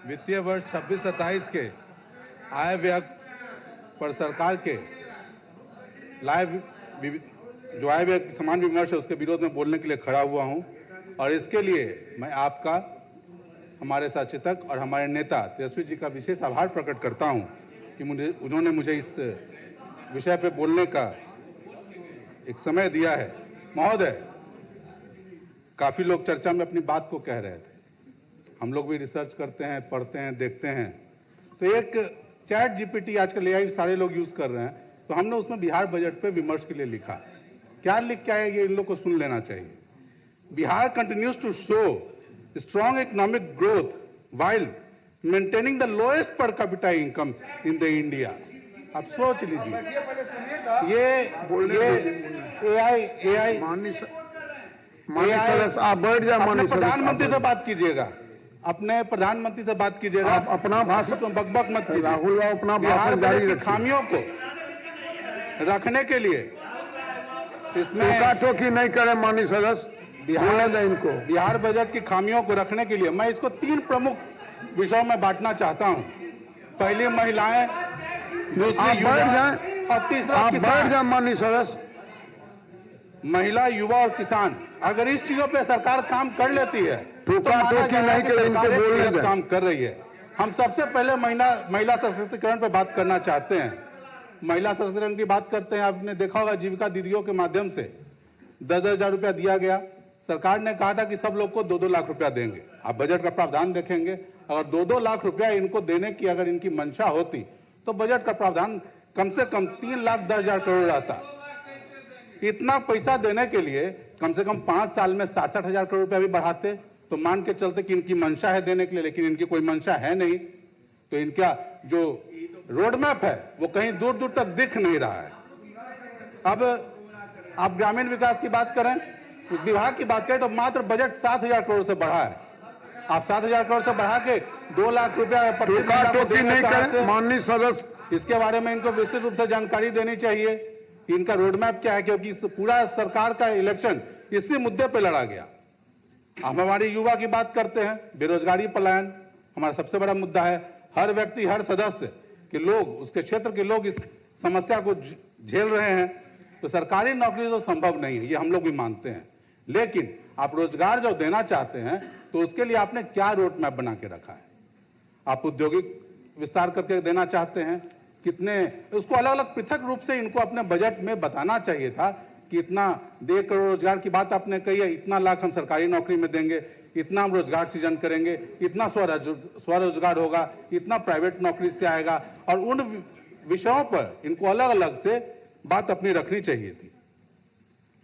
वित्तीय वर्ष 26-27 के आय व्यय पर सरकार के जो आय व्यय समान विमर्श है उसके विरोध में बोलने के लिए खड़ा हुआ हूं और इसके लिए मैं आपका, हमारे सचेतक और हमारे नेता तेजस्वी जी का विशेष आभार प्रकट करता हूं कि उन्होंने मुझे इस विषय पे बोलने का एक समय दिया है। महोदय, काफ़ी लोग चर्चा में अपनी बात को कह रहे थे, हम लोग भी रिसर्च करते हैं, पढ़ते हैं, देखते हैं। तो एक चैट जीपीटी आजकल एआई सारे लोग यूज़ कर रहे हैं, तो हमने उसमें बिहार बजट पे विमर्श के लिए लिखा। क्या लिख के आया ये इन लोग को सुन लेना चाहिए। Bihar continues to show strong economic growth while maintaining the lowest per capita income in the India. आप सोच लीजिए, ये एआई आप बैठ जाए, अपने प्रधानमंत्री से बात कीजिएगा, अपने प्रधानमंत्री से बात कीजिएगा, अपना भाषण बकबक मत कीजिए। राहुल राव अपना बिहार भाषण जारी बजट की रखिए। खामियों को रखने के लिए इसमें टोकी नहीं करे माननीय सदस्य, इनको बिहार बजट की खामियों को रखने के लिए मैं इसको 3 प्रमुख विषयों में बांटना चाहता हूं। पहली महिलाएं, दूसरी युवा और तीसरा किसान। माननीय सदस्य, महिला, युवा और किसान, अगर इस चीजों पे सरकार काम कर लेती है तो टोका माना टोकी जाएगा नहीं कि करे, सरकार इनको एक बोलने गलत दें। काम कर रही है। हम सबसे पहले महिला सशक्तिकरण पे बात करना चाहते हैं। महिला सशक्तिकरण की बात करते हैं, आपने देखा होगा जीविका दीदियों के माध्यम से 10-10 हजार रुपया दिया गया। सरकार ने कहा था कि सब लोग को 2-2 लाख रुपया देंगे। आप बजट का प्रावधान देखेंगे, अगर 2-2 लाख रुपया इनको देने की अगर इनकी मंशा होती तो बजट का प्रावधान कम से कम 3,10,000 करोड़ रहता। इतना पैसा देने के लिए कम से कम 5 साल में 60-60 हजार करोड़ रुपया भी बढ़ाते तो मान के चलते कि इनकी मंशा है देने के लिए, लेकिन इनकी कोई मंशा है नहीं। तो इनका जो रोड मैप है वो कहीं दूर दूर तक दिख नहीं रहा है। अब आप ग्रामीण विकास की बात करें, उस विभाग की बात करें तो मात्र बजट 7,000 करोड़ से बढ़ा है। आप 7,000 करोड़ से बढ़ा के 2 लाख रुपया माननीय सदस्य, इसके बारे में इनको विशेष रूप से जानकारी देनी चाहिए कि इनका रोड मैप क्या है, क्योंकि इस पूरा सरकार का इलेक्शन इसी मुद्दे पे लड़ा गया। हम हमारी युवा की बात करते हैं, बेरोजगारी पलायन हमारा सबसे बड़ा मुद्दा है। हर व्यक्ति, हर सदस्य के लोग, उसके क्षेत्र के लोग इस समस्या को झेल रहे हैं। तो सरकारी नौकरी तो संभव नहीं है, ये हम लोग भी मानते हैं, लेकिन आप रोजगार जो देना चाहते हैं तो उसके लिए आपने क्या रोड मैप बना के रखा है। आप औद्योगिक विस्तार करके देना चाहते हैं, कितने, उसको अलग अलग पृथक रूप से इनको अपने बजट में बताना चाहिए था कि इतना 1.5 करोड़ रोजगार की बात आपने कही है, इतना लाख हम सरकारी नौकरी में देंगे, इतना हम रोजगार सृजन करेंगे, इतना स्वरोजगार होगा, इतना प्राइवेट नौकरी से आएगा। और उन विषयों पर इनको अलग अलग से बात अपनी रखनी चाहिए थी।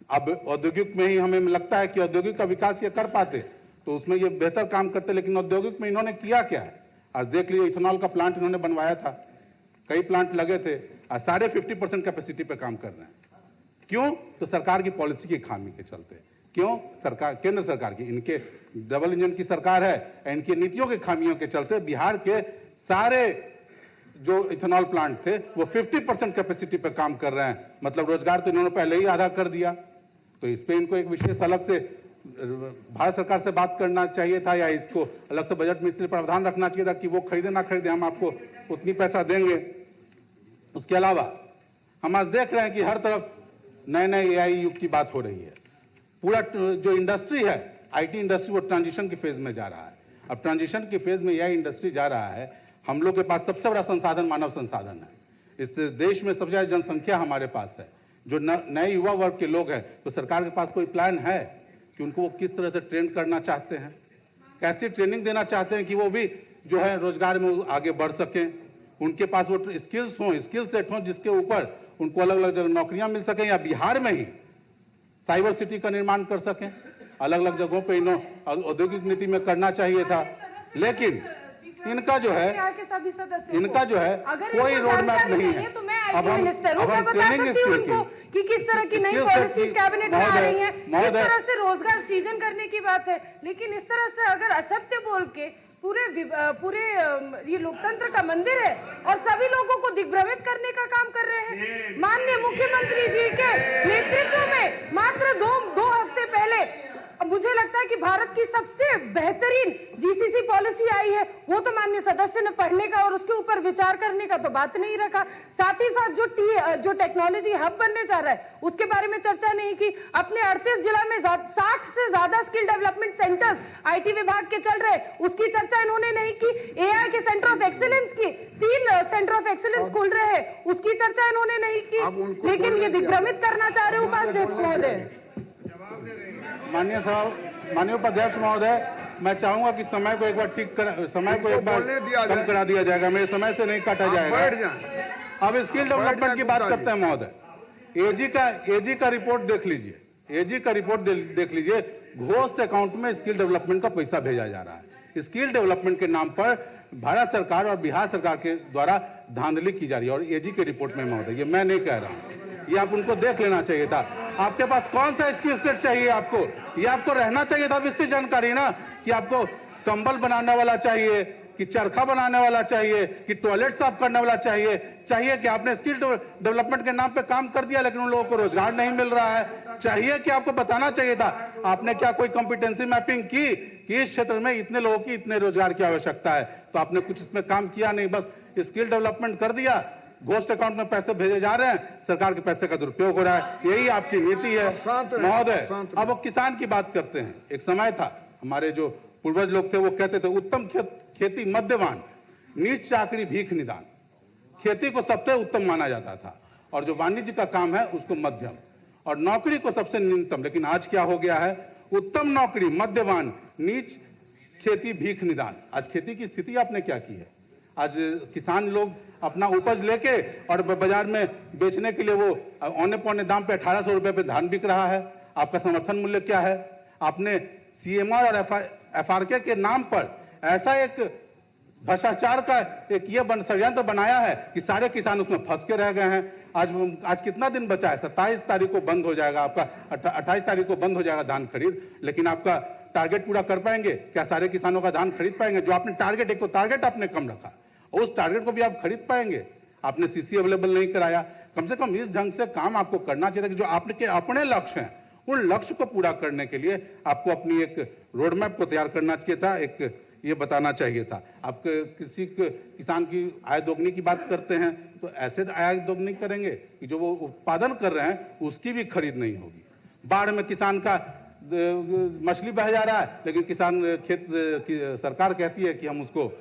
अब औद्योगिक में ही हमें लगता है कि औद्योगिक का विकास ये कर पाते तो उसमें ये बेहतर काम करते, लेकिन औद्योगिक में इन्होंने किया क्या है। आज देख लीजिए, इथेनॉल का प्लांट इन्होंने बनवाया था, कई प्लांट लगे थे, आज साढ़े 50% कैपेसिटी पे काम कर रहे हैं। क्यों? तो सरकार की पॉलिसी की खामी के चलते। क्यों? सरकार, केंद्र सरकार की, इनके डबल इंजन की सरकार है, इनकी नीतियों के खामियों के चलते बिहार के सारे जो इथेनॉल प्लांट थे वो 50% कैपेसिटी पे काम कर रहे हैं। मतलब रोजगार तो इन्होंने पहले ही आधा कर दिया। तो इस पे इनको एक विशेष अलग से भारत सरकार से बात करना चाहिए था, या इसको अलग से बजट में इसलिए प्रावधान रखना चाहिए था कि वो खरीदे ना खरीदे, हम आपको उतनी पैसा देंगे। उसके अलावा हम आज देख रहे हैं कि हर तरफ नए नए एआई युग की बात हो रही है। पूरा जो इंडस्ट्री है, आईटी इंडस्ट्री, वो ट्रांजिशन की फेज में जा रहा है। अब ट्रांजिशन की फेज में एआई इंडस्ट्री जा रहा है। हम लोग के पास सबसे बड़ा संसाधन मानव संसाधन है। इस देश में सबसे ज्यादा जनसंख्या हमारे पास है। जो नए युवा वर्ग के लोग हैं, तो सरकार के पास कोई प्लान है कि उनको वो किस तरह से ट्रेन करना चाहते हैं, कैसी ट्रेनिंग देना चाहते हैं कि वो भी जो है रोजगार में आगे बढ़ सकें, उनके पास वो स्किल्स हों, स्किल सेट हों जिसके ऊपर उनको अलग अलग जगह नौकरियां मिल सकें, या बिहार में ही साइबर सिटी का निर्माण कर सकें। अलग अलग जगहों पे इन्होंने औद्योगिक नीति में करना चाहिए था, लेकिन इनका जो है कोई रोड मैप नहीं है। तो मैं अब हम ट्रेनिंग कि किस तरह की नई पॉलिसीज कैबिनेट में आ रही हैं, किस तरह से रोजगार सृजन करने की बात है। लेकिन इस तरह से अगर असत्य बोल के पूरे ये लोकतंत्र का मंदिर है और सभी लोगों को दिग्भ्रमित करने का काम कर रहे हैं। माननीय मुख्यमंत्री जी के नेतृत्व में मात्र दो हफ्ते पहले मुझे लगता है कि भारत की सबसे बेहतरीन जीसीसी पॉलिसी आई है, वो तो माननीय सदस्य ने पढ़ने का और उसके ऊपर विचार करने का तो बात नहीं रखा। साथ ही साथ जो टेक्नोलॉजी हब बनने जा रहा है उसके बारे में चर्चा नहीं की। अपने 38 जिला में 60 से ज्यादा स्किल डेवलपमेंट सेंटर्स आईटी विभाग के चल रहे, उसकी चर्चा इन्होंने नहीं की। एआई के सेंटर ऑफ एक्सीलेंस की 3 सेंटर ऑफ एक्सीलेंस खुल रहे हैं, उसकी चर्चा इन्होंने नहीं की। लेकिन ये दिग्भ्रमित करना चाह रहे उपाध्यक्ष महोदय। माननीय उपाध्यक्ष महोदय, मैं चाहूंगा कि समय को एक बार कम करा दिया जाएगा। मेरे समय से नहीं काटा जाएगा। अब स्किल डेवलपमेंट की बात करते हैं महोदय। एजी का रिपोर्ट देख लीजिए। एजी का रिपोर्ट देख लीजिए। घोस्ट अकाउंट में स्किल डेवलपमेंट का पैसा भेजा जा रहा है। स्किल डेवलपमेंट के नाम पर भारत सरकार और बिहार सरकार के द्वारा धांधली की जा रही है। और एजी के रिपोर्ट में महोदय, ये मैं नहीं कह रहा हूं, ये आप उनको देख लेना चाहिए था। आपके पास कौन सा स्किल सेट चाहिए आपको? ये आपको रहना चाहिए था विस्तृत जानकारी ना, कि आपको कंबल बनाने वाला चाहिए, कि चरखा बनाने वाला चाहिए, कि टॉयलेट साफ करने वाला चाहिए कि आपने स्किल डेवलपमेंट के नाम पे काम कर दिया लेकिन उन लोगों को रोजगार नहीं मिल रहा है। चाहिए कि आपको बताना चाहिए था। आपने क्या कोई कॉम्पिटेंसी मैपिंग की कि इस क्षेत्र में इतने लोगों की इतने रोजगार की आवश्यकता है? तो आपने कुछ इसमें काम किया नहीं, बस स्किल डेवलपमेंट कर दिया। घोस्ट अकाउंट में पैसे भेजे जा रहे हैं, सरकार के पैसे का दुरुपयोग हो रहा है। यही आपकी नीति है महोदय। अब वो किसान की बात करते हैं। एक समय था, हमारे जो पूर्वज लोग थे वो कहते थे उत्तम खेती मध्यवान, नीच चाकरी भीख निदान। खेती को सबसे उत्तम माना जाता था और जो वाणिज्य का काम है उसको मध्यम, और नौकरी को सबसे न्यूनतम। लेकिन आज क्या हो गया है? उत्तम नौकरी मध्यवान, नीच खेती भीख निदान। आज खेती की स्थिति आपने क्या की है? आज किसान लोग अपना उपज लेके और बाजार में बेचने के लिए वो औने पौने दाम पे 1800 रुपए पे धान बिक रहा है। आपका समर्थन मूल्य क्या है? आपने सीएमआर और एफआरके के नाम पर ऐसा एक भ्रष्टाचार का एक ये षड्यंत्र बनाया है कि सारे किसान उसमें फंस के रह गए हैं। आज कितना दिन बचा है? 27 तारीख को बंद हो जाएगा आपका, 28 तारीख को बंद हो जाएगा धान खरीद। लेकिन आपका टारगेट पूरा कर पाएंगे क्या? सारे किसानों का धान खरीद पाएंगे? जो आपने टारगेट, एक तो टारगेट आपने कम रखा, उस टारगेट को भी आप खरीद पाएंगे? आपने सीसी अवेलेबल नहीं कराया। कम से कम इस ढंग से काम आपको करना चाहिए था कि जो आपके अपने लक्ष्य हैं उन लक्ष्य को पूरा करने के लिए आपको अपनी एक रोड मैप को तैयार करना चाहिए था, एक ये बताना चाहिए था। आप किसान की आय दोगुनी की बात करते हैं तो ऐसे आय दोगुनी करेंगे कि जो वो उत्पादन कर रहे हैं उसकी भी खरीद नहीं होगी। बाढ़ में किसान का मछली बह जा रहा है लेकिन किसान सरकार कहती है कि हम उसको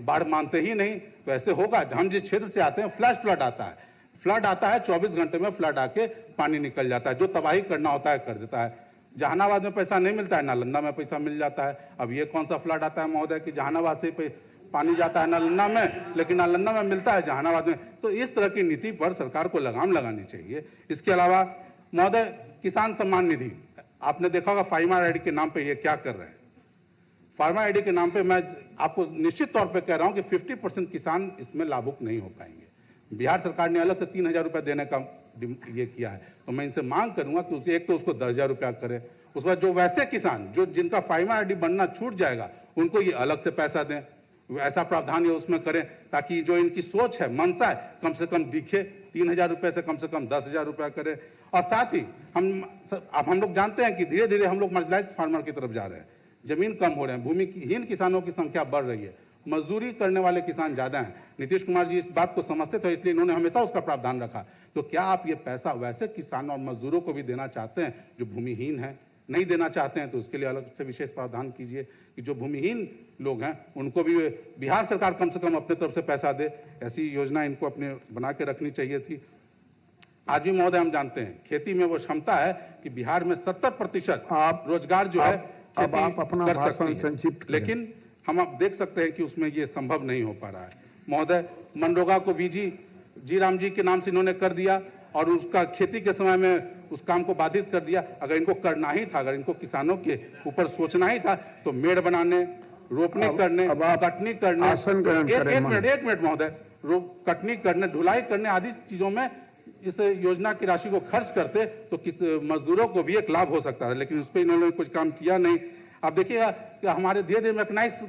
बाढ़ मानते ही नहीं। तो ऐसे होगा? हम जिस क्षेत्र से आते हैं फ्लैश फ्लड आता है, 24 घंटे में फ्लड आके पानी निकल जाता है। जो तबाही करना होता है कर देता है। जहानाबाद में पैसा नहीं मिलता है, नालंदा में पैसा मिल जाता है। अब ये कौन सा फ्लड आता है महोदय कि जहानाबाद से पानी जाता है नालंदा में, लेकिन नालंदा में मिलता है जहानाबाद में? तो इस तरह की नीति पर सरकार को लगाम लगानी चाहिए। इसके अलावा महोदय, किसान सम्मान निधि आपने देखा होगा, फार्मर आईडी के नाम पे ये क्या कर रहे हैं। फार्मर आईडी के नाम पे मैं आपको निश्चित तौर पे कह रहा हूं कि 50% किसान इसमें लाभुक नहीं हो पाएंगे। बिहार सरकार ने अलग से 3000 रुपये देने का ये किया है। तो मैं इनसे मांग करूंगा कि उसे एक तो उसको 10,000 रुपया करें, उसके बाद जो वैसे किसान जो जिनका फार्मर आईडी बनना छूट जाएगा उनको ये अलग से पैसा दें। ऐसा प्रावधान ये उसमें करें ताकि जो इनकी सोच है, मनसा है, कम से कम दिखे। 3000 रुपये से कम 10,000 रुपया करें। और साथ ही हम लोग जानते हैं कि धीरे धीरे हम लोग मार्जिनलाइज्ड फार्मर की तरफ जा रहे हैं। जमीन कम हो रहे हैं, भूमिहीन किसानों की संख्या बढ़ रही है, मजदूरी करने वाले किसान ज्यादा हैं। नीतीश कुमार जी इस बात को समझते थे, इसलिए इन्होंने हमेशा उसका प्रावधान रखा। तो क्या आप ये पैसा वैसे किसानों और मजदूरों को भी देना चाहते हैं जो भूमिहीन हैं? नहीं देना चाहते हैं तो उसके लिए अलग से विशेष प्रावधान कीजिए कि जो भूमिहीन लोग हैं उनको भी बिहार सरकार कम से कम अपने तरफ से पैसा दे। ऐसी योजना इनको अपने बना के रखनी चाहिए थी। आज भी महोदय हम जानते हैं खेती में वो क्षमता है कि बिहार में 70% रोजगार जो है अब आप अपना भाषण संक्षिप्त, लेकिन हम अब देख सकते हैं कि उसमें ये संभव नहीं हो पा रहा है। महोदय, मनरेगा को जी राम जी के नाम से इन्होंने कर दिया और उसका खेती के समय में उस काम को बाधित कर दिया। अगर इनको करना ही था, अगर इनको किसानों के ऊपर सोचना ही था तो मेड़ बनाने, रोपनी करने, कटनी करने, एक मिनट महोदय, कटनी करने, ढुलाई करने आदि चीजों में इस योजना की राशि को खर्च करते तो किस मजदूरों को भी एक लाभ हो सकता है। लेकिन उस पर इन्होंने कुछ काम किया नहीं। आप देखिएगा कि हमारे धीरे धीरे मैकेनाइज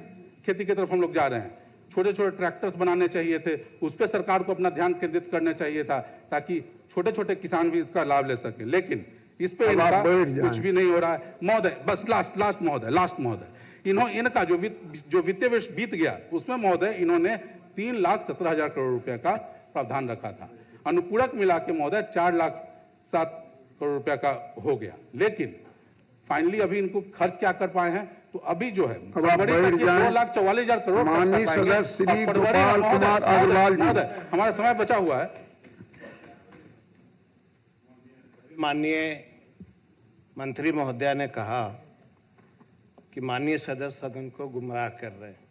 खेती की तरफ हम लोग जा रहे हैं। छोटे छोटे ट्रैक्टर्स बनाने चाहिए थे, उस पर सरकार को अपना ध्यान केंद्रित करना चाहिए था ताकि छोटे छोटे किसान भी इसका लाभ ले सके। लेकिन इस पे इनका कुछ भी नहीं हो रहा है। महोदय, बस लास्ट महोदय, इनका जो वित्तीय वर्ष बीत गया उसमें महोदय इन्होंने 3,17,000 करोड़ रुपए का प्रावधान रखा था। अनुपूरक मिला के महोदय 4,07 करोड़ रुपए का हो गया, लेकिन फाइनली अभी इनको खर्च क्या कर पाए हैं, तो अभी जो है फरवरी तक 2,44,000 करोड़ खर्च कर पाएंगे। माननीय श्री गोपाल कुमार अग्रवाल जी, हमारा समय बचा हुआ है। माननीय मंत्री महोदया ने कहा कि माननीय सदस्य सदन को गुमराह कर रहे हैं।